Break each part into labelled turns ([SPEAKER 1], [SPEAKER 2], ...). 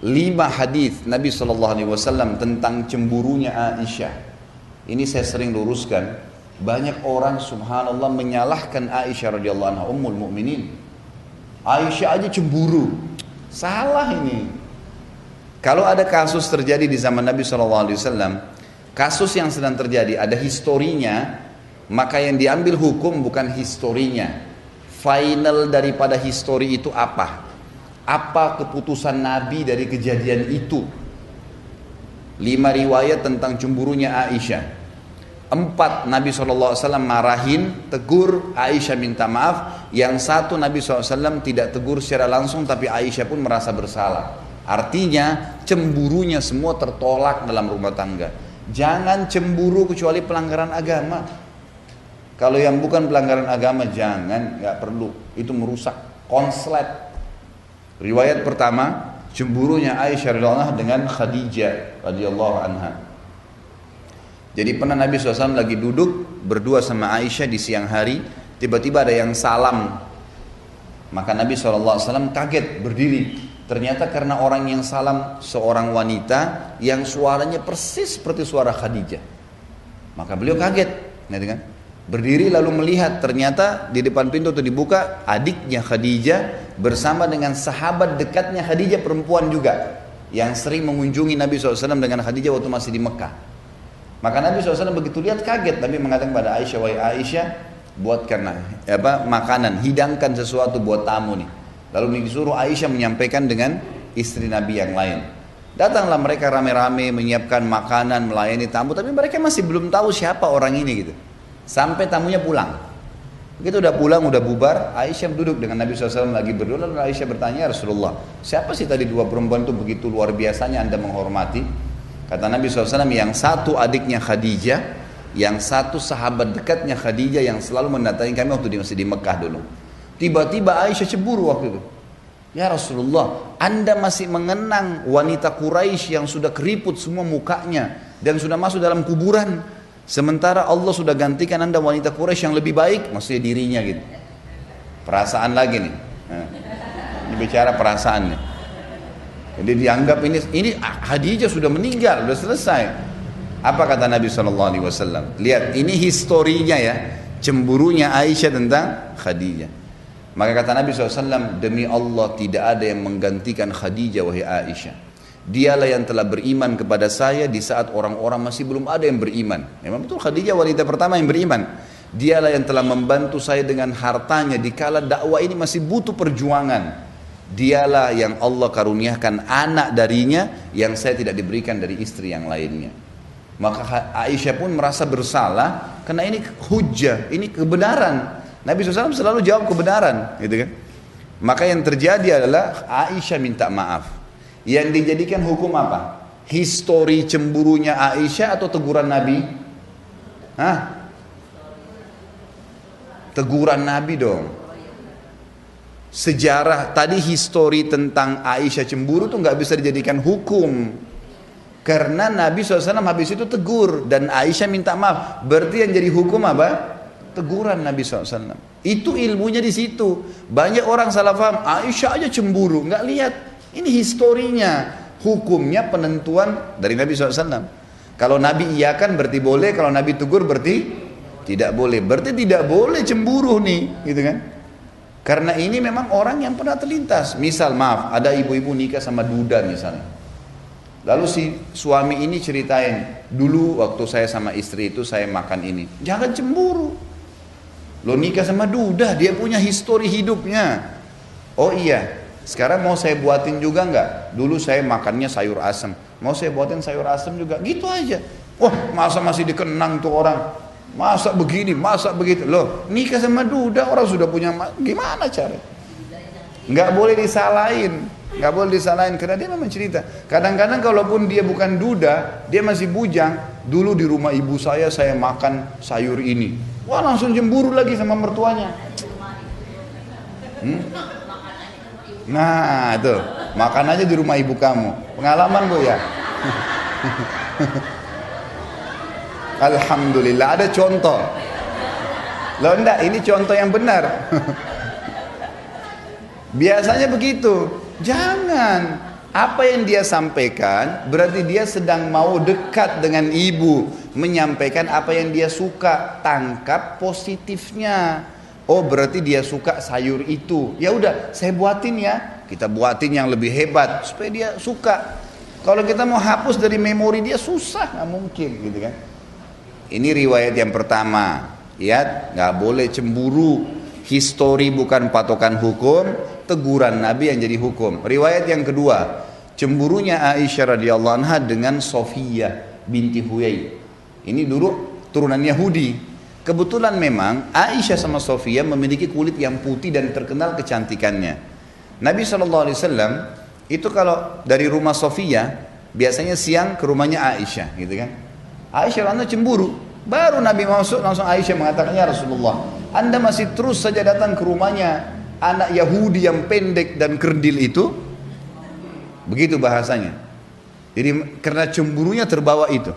[SPEAKER 1] 5 hadis Nabi SAW tentang cemburunya Aisyah. Ini saya sering luruskan. Banyak orang subhanallah menyalahkan Aisyah radhiyallahu anha ummul mukminin. Aisyah aja cemburu. Salah ini. Kalau ada kasus terjadi di zaman Nabi SAW, kasus yang sedang terjadi ada historinya, maka yang diambil hukum bukan historinya. Final daripada histori itu apa? Apa keputusan Nabi dari kejadian itu? 5 riwayat tentang cemburunya Aisyah. 4 Nabi SAW marahin, tegur, Aisyah minta maaf. Yang 1 Nabi SAW tidak tegur secara langsung, tapi Aisyah pun merasa bersalah. Artinya cemburunya semua tertolak dalam rumah tangga. Jangan cemburu kecuali pelanggaran agama. Kalau yang bukan pelanggaran agama jangan, nggak perlu. Itu merusak konslet. Riwayat pertama, cemburunya Aisyah radhiyallahu anha dengan Khadijah radhiyallahu anha. Jadi pernah Nabi SAW lagi duduk berdua sama Aisyah di siang hari, tiba-tiba ada yang salam. Maka Nabi SAW kaget berdiri. Ternyata karena orang yang salam seorang wanita yang suaranya persis seperti suara Khadijah. Maka beliau kaget, gitu kan? Berdiri lalu melihat, ternyata di depan pintu itu dibuka, adiknya Khadijah bersama dengan sahabat dekatnya Khadijah perempuan juga, yang sering mengunjungi Nabi SAW dengan Khadijah waktu masih di Mekah. Maka Nabi SAW begitu lihat kaget, Nabi mengatakan kepada Aisyah, wahai Aisyah, buatkan makanan, hidangkan sesuatu buat tamu nih. Lalu disuruh Aisyah menyampaikan dengan istri Nabi yang lain. Datanglah mereka rame-rame menyiapkan makanan, melayani tamu, tapi mereka masih belum tahu siapa orang ini gitu. Sampai tamunya pulang. Begitu udah pulang, udah bubar, Aisyah duduk dengan Nabi SAW lagi berdua. Lalu Aisyah bertanya, Rasulullah, siapa sih tadi 2 perempuan itu begitu luar biasanya Anda menghormati? Kata Nabi SAW, yang satu adiknya Khadijah, yang satu sahabat dekatnya Khadijah yang selalu mendatangi kami waktu masih di Mekah dulu. Tiba-tiba Aisyah cemburu waktu itu. Ya Rasulullah, Anda masih mengenang wanita Quraisy yang sudah keriput semua mukanya dan sudah masuk dalam kuburan. Sementara Allah sudah gantikan Anda wanita Quraisy yang lebih baik, maksudnya dirinya gitu. Perasaan lagi nih. Nah, ini bicara perasaan nih. Jadi dianggap ini Khadijah sudah meninggal, sudah selesai. Apa kata Nabi SAW? Lihat, ini historinya ya, cemburunya Aisyah tentang Khadijah. Maka kata Nabi SAW, demi Allah tidak ada yang menggantikan Khadijah wahai Aisyah. Dialah yang telah beriman kepada saya di saat orang-orang masih belum ada yang beriman. Memang betul Khadijah wanita pertama yang beriman. Dialah yang telah membantu saya dengan hartanya dikala dakwah ini masih butuh perjuangan. Dialah yang Allah karuniakan anak darinya yang saya tidak diberikan dari istri yang lainnya. Maka Aisyah pun merasa bersalah karena ini hujjah, ini kebenaran. Nabi SAW selalu jawab kebenaran, gitu kan? Maka yang terjadi adalah Aisyah minta maaf. Yang dijadikan hukum apa? Histori cemburunya Aisyah atau teguran Nabi? Hah? Teguran Nabi dong. Sejarah tadi histori tentang Aisyah cemburu tuh nggak bisa dijadikan hukum karena Nabi SAW habis itu tegur dan Aisyah minta maaf. Berarti yang jadi hukum apa? Teguran Nabi SAW. Itu ilmunya di situ. Banyak orang salah paham, Aisyah aja cemburu, nggak lihat ini historinya, hukumnya penentuan dari Nabi SAW. Kalau Nabi iyakan berarti boleh, kalau Nabi tegur berarti tidak boleh. Berarti tidak boleh cemburu nih, gitu kan? Karena ini memang orang yang pernah terlintas. Misal maaf, ada ibu-ibu nikah sama duda misalnya. Lalu si suami ini ceritain, dulu waktu saya sama istri itu saya makan ini. Jangan cemburu. Lo nikah sama duda, dia punya histori hidupnya. Oh iya, sekarang mau saya buatin juga nggak? Dulu saya makannya sayur asem. Mau saya buatin sayur asem juga? Gitu aja. Wah, masa masih dikenang tuh orang. Masa begini, masa begitu. Loh, nikah sama duda orang sudah punya, gimana cara? Nggak boleh disalahin. Nggak boleh disalahin karena dia memang cerita. Kadang-kadang kalaupun dia bukan duda, dia masih bujang. Dulu di rumah ibu saya makan sayur ini. Wah, langsung cemburu lagi sama mertuanya. Nah, tuh, makan aja di rumah ibu kamu. Pengalaman Bu ya? Alhamdulillah ada contoh. Loh enggak, ini contoh yang benar. Biasanya begitu. Jangan. Apa yang dia sampaikan berarti dia sedang mau dekat dengan ibu, menyampaikan apa yang dia suka, tangkap positifnya. Oh berarti dia suka sayur itu, ya udah saya buatin ya, kita buatin yang lebih hebat supaya dia suka. Kalau kita mau hapus dari memori dia susah, nggak mungkin gitu kan. Ini riwayat yang pertama, ya nggak boleh cemburu. Histori bukan patokan hukum, teguran Nabi yang jadi hukum. Riwayat yang kedua, cemburunya Aisyah radhiyallahu anha dengan Sofiyah binti Huyai. Ini dulu turunan Yahudi. Kebetulan memang Aisyah sama Sofiyah memiliki kulit yang putih dan terkenal kecantikannya. Nabi SAW itu kalau dari rumah Sofiyah biasanya siang ke rumahnya Aisyah, gitu kan? Aisyah radhiyallahu anha cemburu. Baru Nabi masuk langsung Aisyah mengatakan, ya Rasulullah, Anda masih terus saja datang ke rumahnya anak Yahudi yang pendek dan kerdil itu. Begitu bahasanya. Jadi karena cemburunya terbawa itu.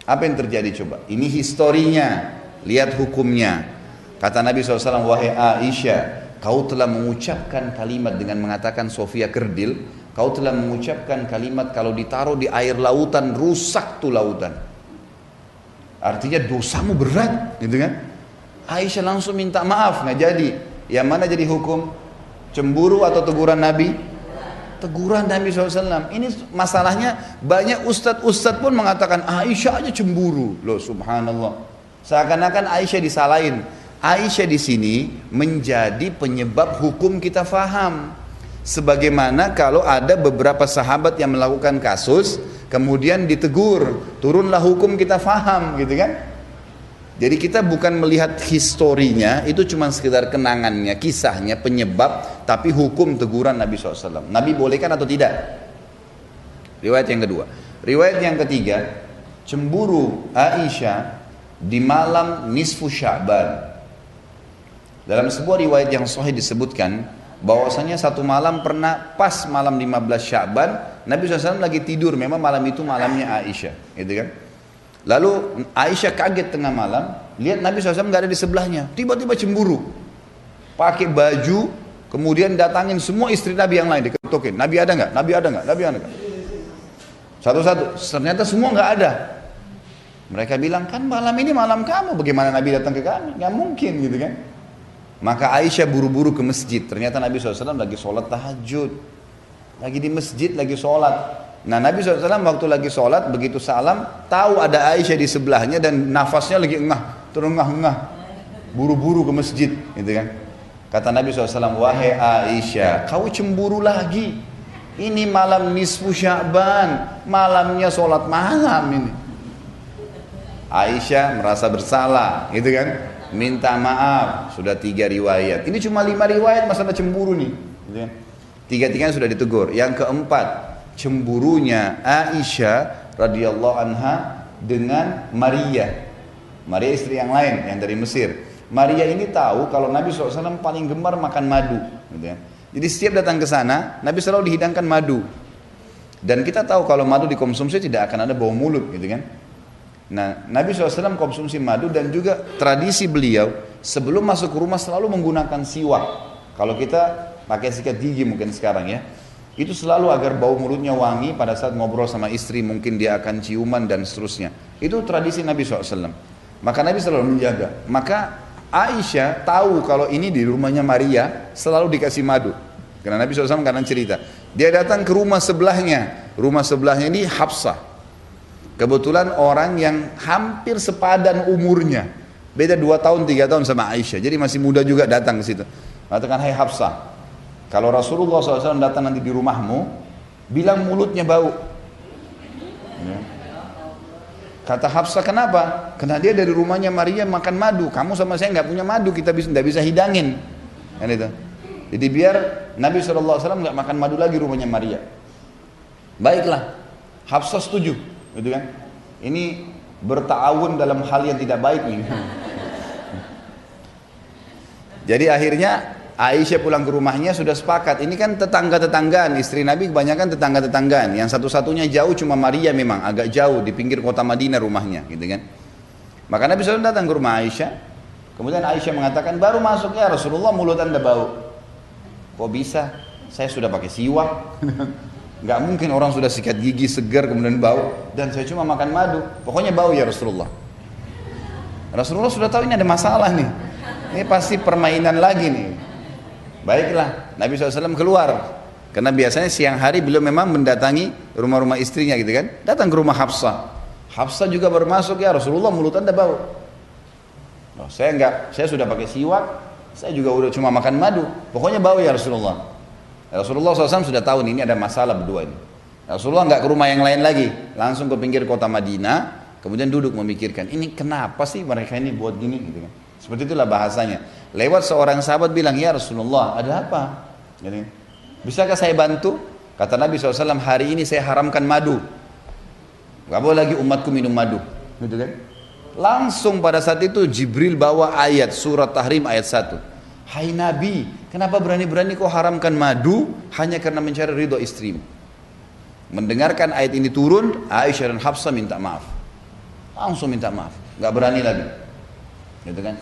[SPEAKER 1] Apa yang terjadi coba? Ini historinya, lihat hukumnya. Kata Nabi SAW, wahai Aisyah, kau telah mengucapkan kalimat dengan mengatakan Sofia kerdil. Kau telah mengucapkan kalimat kalau ditaruh di air lautan, rusak tuh lautan. Artinya dosamu berat, gitu kan? Aisyah langsung minta maaf, nggak jadi. Yang mana jadi hukum? Cemburu atau teguran Nabi? Teguran Nabi SAW. Ini masalahnya banyak ustadz pun mengatakan Aisyah aja cemburu. Loh subhanallah. Seakan-akan Aisyah disalahin. Aisyah di sini menjadi penyebab hukum kita faham. Sebagaimana kalau ada beberapa sahabat yang melakukan kasus, kemudian ditegur, turunlah hukum kita faham, gitu kan? Jadi kita bukan melihat historinya, itu cuma sekedar kenangannya, kisahnya, penyebab, tapi hukum teguran Nabi SAW. Nabi bolehkan atau tidak? Riwayat yang kedua. Riwayat yang ketiga, cemburu Aisyah di malam nisfu Sya'ban. Dalam sebuah riwayat yang sahih disebutkan, bahwasanya satu malam pernah pas malam 15 Sya'ban, Nabi SAW lagi tidur, memang malam itu malamnya Aisyah, gitu kan? Lalu Aisyah kaget tengah malam, lihat Nabi SAW nggak ada di sebelahnya, tiba-tiba cemburu, pakai baju, kemudian datangin semua istri Nabi yang lain, diketukin, Nabi ada nggak? Nabi ada nggak? Nabi ada nggak? Satu-satu, ternyata semua nggak ada. Mereka bilang, kan malam ini malam kamu, bagaimana Nabi datang ke kami? Nggak mungkin, gitu kan? Maka Aisyah buru-buru ke masjid. Ternyata Nabi SAW lagi sholat tahajud. Lagi di masjid, lagi sholat. Nah Nabi SAW waktu lagi sholat, begitu salam, tahu ada Aisyah di sebelahnya dan nafasnya lagi terengah-engah. Buru-buru ke masjid, gitu kan. Kata Nabi SAW, wahai Aisyah, kau cemburu lagi. Ini malam nisfu Sya'ban, malamnya sholat malam ini. Aisyah merasa bersalah, gitu kan. Minta maaf, sudah 3 riwayat. Ini cuma 5 riwayat masalah cemburu nih. Tiga-tiganya sudah ditegur. Yang keempat, cemburunya Aisyah radhiyallahu anha dengan Maria. Maria istri yang lain, yang dari Mesir. Maria ini tahu kalau Nabi SAW paling gemar makan madu. Jadi setiap datang ke sana, Nabi selalu dihidangkan madu. Dan kita tahu kalau madu dikonsumsi tidak akan ada bau mulut, gitu kan? Nah, Nabi SAW konsumsi madu dan juga tradisi beliau sebelum masuk ke rumah selalu menggunakan siwak. Kalau kita pakai sikat gigi mungkin sekarang ya, itu selalu agar bau mulutnya wangi pada saat ngobrol sama istri, mungkin dia akan ciuman dan seterusnya. Itu tradisi Nabi SAW. Maka Nabi selalu menjaga. Maka Aisyah tahu kalau ini di rumahnya Maria selalu dikasih madu. Karena Nabi SAW kadang cerita, dia datang ke rumah sebelahnya. Rumah sebelahnya ini Hafsah. Kebetulan orang yang hampir sepadan umurnya, beda 2 tahun 3 tahun sama Aisyah, jadi masih muda juga datang ke situ. Katakan, hai Hafsah, kalau Rasulullah SAW datang nanti di rumahmu, bilang mulutnya bau. Kata Hafsah, kenapa? Karena dia dari rumahnya Maria makan madu, kamu sama saya nggak punya madu, kita nggak bisa hidangin. Jadi biar Nabi SAW nggak makan madu lagi rumahnya Maria. Baiklah, Hafsah setuju. Gitu kan? Ini bertawun dalam hal yang tidak baik nih. Jadi akhirnya Aisyah pulang ke rumahnya sudah sepakat. Ini kan tetangga-tetanggaan, istri Nabi kebanyakan tetangga-tetanggaan. Yang satu-satunya jauh cuma Maria, memang agak jauh di pinggir kota Madinah rumahnya, gitu kan? Maka Nabi SAW datang ke rumah Aisyah. Kemudian Aisyah mengatakan, baru masuk ya Rasulullah mulut anda bau. Kok bisa? Saya sudah pakai siwak. Nggak mungkin orang sudah sikat gigi segar kemudian bau, dan saya cuma makan madu, pokoknya bau ya Rasulullah. Rasulullah sudah tahu ini ada masalah nih, ini pasti permainan lagi nih. Baiklah, Nabi SAW keluar, karena biasanya siang hari beliau memang mendatangi rumah-rumah istrinya gitu kan, datang ke rumah Hafsah. Hafsah juga baru masuk, ya Rasulullah mulut anda bau. Oh, saya enggak, saya sudah pakai siwak, saya juga udah cuma makan madu, pokoknya bau ya Rasulullah. Rasulullah SAW sudah tahu nih, ini ada masalah berdua ini. Rasulullah nggak ke rumah yang lain lagi, langsung ke pinggir kota Madinah, kemudian duduk memikirkan, ini kenapa sih mereka ini buat gini gitu kan. Seperti itulah bahasanya. Lewat seorang sahabat bilang, ya Rasulullah ada apa? Jadi, bisakah saya bantu? Kata Nabi SAW, hari ini saya haramkan madu, gak boleh lagi umatku minum madu gitu kan. Langsung pada saat itu Jibril bawa ayat surat Tahrim ayat 1. Hai Nabi, kenapa berani-berani kau haramkan madu hanya karena mencari ridho istrimu? Mendengarkan ayat ini turun, Aisyah dan Hafsah minta maaf. Langsung minta maaf, gak berani lagi. Gitu kan?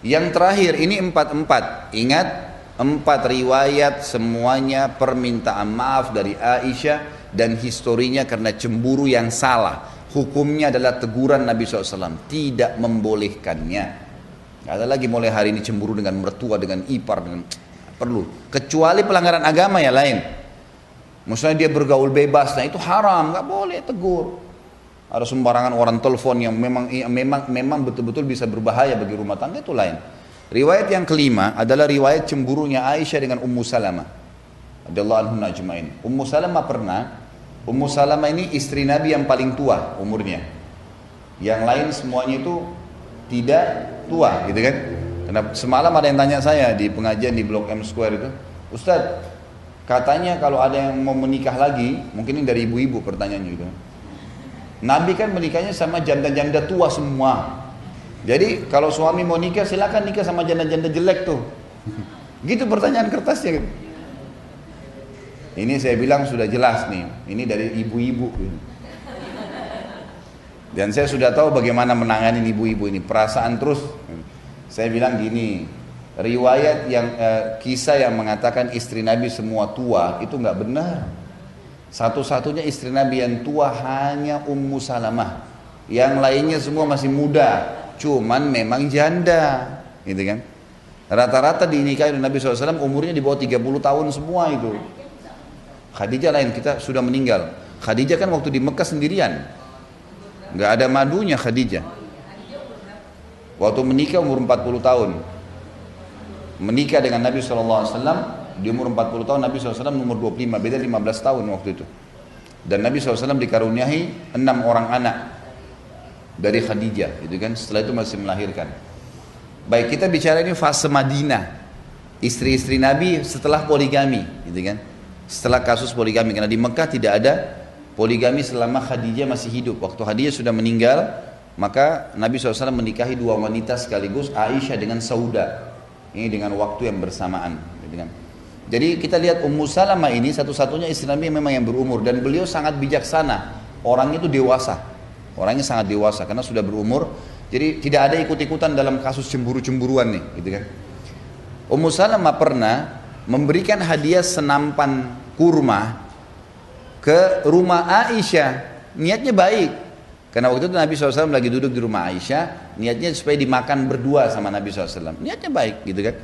[SPEAKER 1] Yang terakhir, ini 4 ingat, 4 riwayat semuanya permintaan maaf dari Aisyah, dan historinya karena cemburu yang salah. Hukumnya adalah teguran Nabi SAW, tidak membolehkannya. Gak ada lagi mulai hari ini cemburu dengan mertua, dengan ipar, dengan perlu. Kecuali pelanggaran agama ya lain. Misalnya dia bergaul bebas, nah itu haram, gak boleh tegur. Ada sembarangan orang telepon yang memang betul-betul bisa berbahaya bagi rumah tangga, itu lain. Riwayat yang kelima adalah riwayat cemburunya Aisyah dengan Ummu Salamah radhiyallahu anha ajmain. Ummu Salamah ini istri Nabi yang paling tua umurnya. Yang lain semuanya itu tidak tua gitu kan. Karena semalam ada yang tanya saya di pengajian di Blok M Square itu, Ustadz, katanya kalau ada yang mau menikah lagi, mungkin ini dari ibu-ibu pertanyaannya gitu. Nabi kan menikahnya sama janda-janda tua semua. Jadi kalau suami mau nikah silakan nikah sama janda-janda jelek tuh. Gitu pertanyaan kertasnya gitu. Ini saya bilang sudah jelas nih, ini dari ibu-ibu. Dan saya sudah tahu bagaimana menangani ibu-ibu ini, perasaan terus. Saya bilang gini, riwayat yang kisah yang mengatakan istri Nabi semua tua itu nggak benar. Satu-satunya istri Nabi yang tua hanya Ummu Salamah. Yang lainnya semua masih muda, cuman memang janda, gitu kan? Rata-rata dinikahi oleh Nabi SAW umurnya di bawah 30 tahun semua itu. Khadijah lain, kita sudah meninggal. Khadijah kan waktu di Mekah sendirian, nggak ada madunya Khadijah. Waktu menikah umur 40 tahun. Menikah dengan Nabi SAW di umur 40 tahun, Nabi SAW umur 25, beda 15 tahun waktu itu. Dan Nabi SAW dikaruniai 6 orang anak dari Khadijah, gitu kan. Setelah itu masih melahirkan. Baik, kita bicara ini fase Madinah, istri-istri Nabi setelah poligami, gitu kan. Setelah kasus poligami, karena di Mekah tidak ada poligami selama Khadijah masih hidup. Waktu Khadijah sudah meninggal, maka Nabi SAW menikahi 2 wanita sekaligus, Aisyah dengan Sauda. Ini dengan waktu yang bersamaan, gitu kan. Jadi kita lihat Ummu Salamah ini satu-satunya istri Nabi memang yang berumur, dan beliau sangat bijaksana. Orangnya itu dewasa, orangnya sangat dewasa karena sudah berumur. Jadi tidak ada ikut-ikutan dalam kasus cemburu-cemburuan nih, gitu kan. Ummu Salamah pernah memberikan hadiah senampan kurma ke rumah Aisyah. Niatnya baik, karena waktu itu Nabi SAW lagi duduk di rumah Aisyah, niatnya supaya dimakan berdua sama Nabi SAW. Niatnya baik, gitu kan.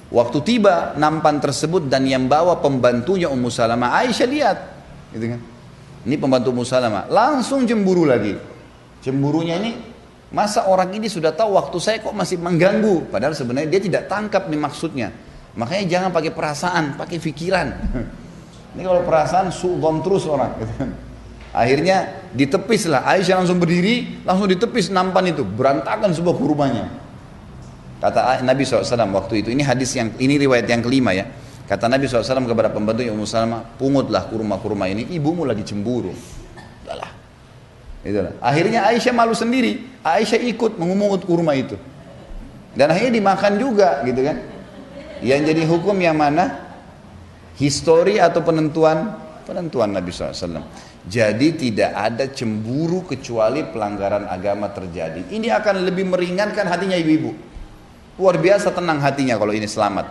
[SPEAKER 1] Waktu tiba nampan tersebut dan yang bawa pembantunya Ummu Salamah, Aisyah lihat, gitu kan. Ini pembantu Ummu Salamah, langsung cemburu lagi. Cemburunya ini, masa orang ini sudah tahu waktu saya kok masih mengganggu, padahal sebenarnya dia tidak tangkap nih maksudnya. Makanya jangan pakai perasaan, pakai pikiran. Ini kalau perasaan suudzon terus orang, gitu kan. Akhirnya ditepis lah, Aisyah langsung berdiri, langsung ditepis nampan itu, berantakan sebuah kurmanya. Kata Nabi SAW waktu itu, ini hadis yang, ini riwayat yang kelima ya. Kata Nabi SAW kepada pembantunya Ummu Salamah, pungutlah kurma-kurma ini, ibumu lagi cemburu. Udahlah. Itulah. Akhirnya Aisyah malu sendiri, Aisyah ikut mengumungut kurma itu. Dan akhirnya dimakan juga, gitu kan. Yang jadi hukum yang mana? Histori atau penentuan Nabi SAW. Jadi tidak ada cemburu kecuali pelanggaran agama terjadi. Ini akan lebih meringankan hatinya ibu-ibu. Luar biasa tenang hatinya kalau ini selamat.